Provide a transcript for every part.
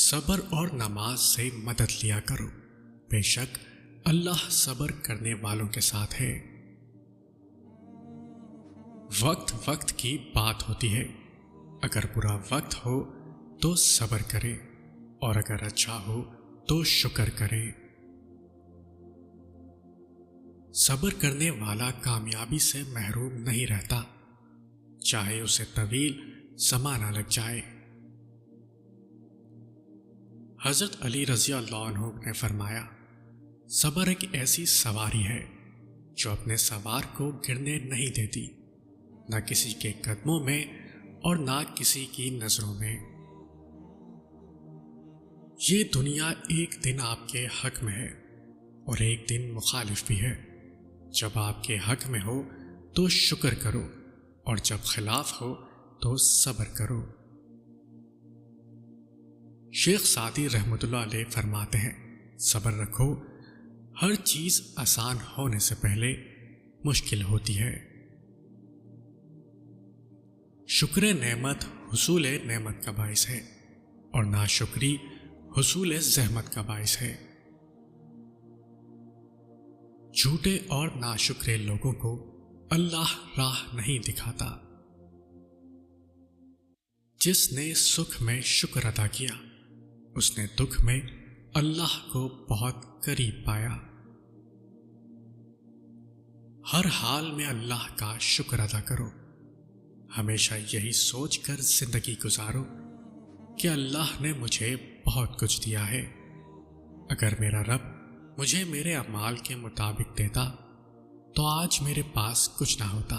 صبر اور نماز سے مدد لیا کرو، بے شک اللہ صبر کرنے والوں کے ساتھ ہے۔ وقت وقت کی بات ہوتی ہے، اگر برا وقت ہو تو صبر کرے اور اگر اچھا ہو تو شکر کرے۔ صبر کرنے والا کامیابی سے محروم نہیں رہتا، چاہے اسے طویل زمانہ لگ جائے۔ حضرت علی رضی اللہ عنہ نے فرمایا، صبر ایک ایسی سواری ہے جو اپنے سوار کو گرنے نہیں دیتی، نہ کسی کے قدموں میں اور نہ کسی کی نظروں میں۔ یہ دنیا ایک دن آپ کے حق میں ہے اور ایک دن مخالف بھی ہے۔ جب آپ کے حق میں ہو تو شکر کرو اور جب خلاف ہو تو صبر کرو۔ شیخ سعدی رحمۃ اللہ علیہ فرماتے ہیں، صبر رکھو، ہر چیز آسان ہونے سے پہلے مشکل ہوتی ہے۔ شکر نعمت حصول نعمت کا باعث ہے اور ناشکری حصول زحمت کا باعث ہے۔ جھوٹے اور ناشکرے لوگوں کو اللہ راہ نہیں دکھاتا۔ جس نے سکھ میں شکر ادا کیا، اس نے دکھ میں اللہ کو بہت قریب پایا۔ ہر حال میں اللہ کا شکر ادا کرو، ہمیشہ یہی سوچ کر زندگی گزارو کہ اللہ نے مجھے بہت کچھ دیا ہے۔ اگر میرا رب مجھے میرے اعمال کے مطابق دیتا تو آج میرے پاس کچھ نہ ہوتا۔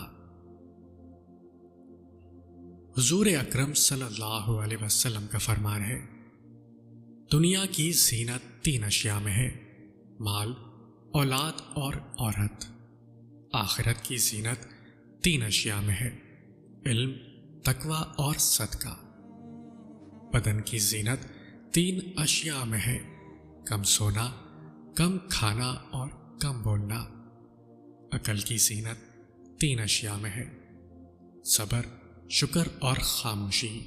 حضور اکرم صلی اللہ علیہ وسلم کا فرمان ہے، دنیا کی زینت 3 اشیاء میں ہے، مال، اولاد اور عورت۔ آخرت کی زینت 3 اشیاء میں ہے، علم، تقوی اور صدقہ۔ بدن کی زینت 3 اشیاء میں ہے، کم سونا، کم کھانا اور کم بولنا۔ عقل کی زینت 3 اشیاء میں ہے، صبر، شکر اور خاموشی۔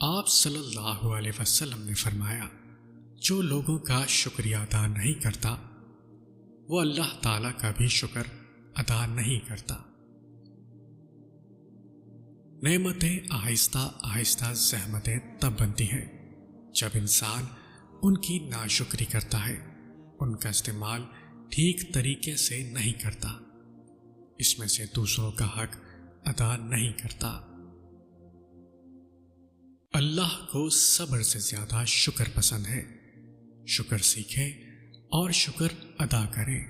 آپ صلی اللہ علیہ وسلم نے فرمایا، جو لوگوں کا شکریہ ادا نہیں کرتا وہ اللہ تعالیٰ کا بھی شکر ادا نہیں کرتا۔ نعمتیں آہستہ آہستہ زحمتیں تب بنتی ہیں جب انسان ان کی ناشکری کرتا ہے، ان کا استعمال ٹھیک طریقے سے نہیں کرتا، اس میں سے دوسروں کا حق ادا نہیں کرتا۔ اللہ کو صبر سے زیادہ شکر پسند ہے۔ شکر سیکھیں اور شکر ادا کریں،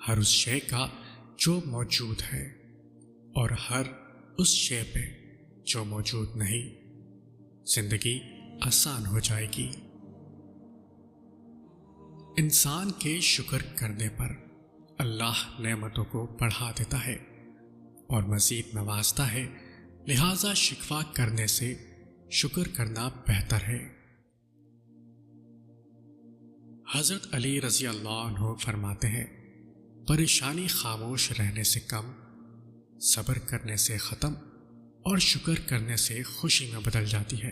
ہر اس شے کا جو موجود ہے اور ہر اس شے پہ جو موجود نہیں۔ زندگی آسان ہو جائے گی۔ انسان کے شکر کرنے پر اللہ نعمتوں کو بڑھا دیتا ہے اور مزید نوازتا ہے، لہذا شکوہ کرنے سے شکر کرنا بہتر ہے۔ حضرت علی رضی اللہ عنہ فرماتے ہیں، پریشانی خاموش رہنے سے کم، صبر کرنے سے ختم اور شکر کرنے سے خوشی میں بدل جاتی ہے۔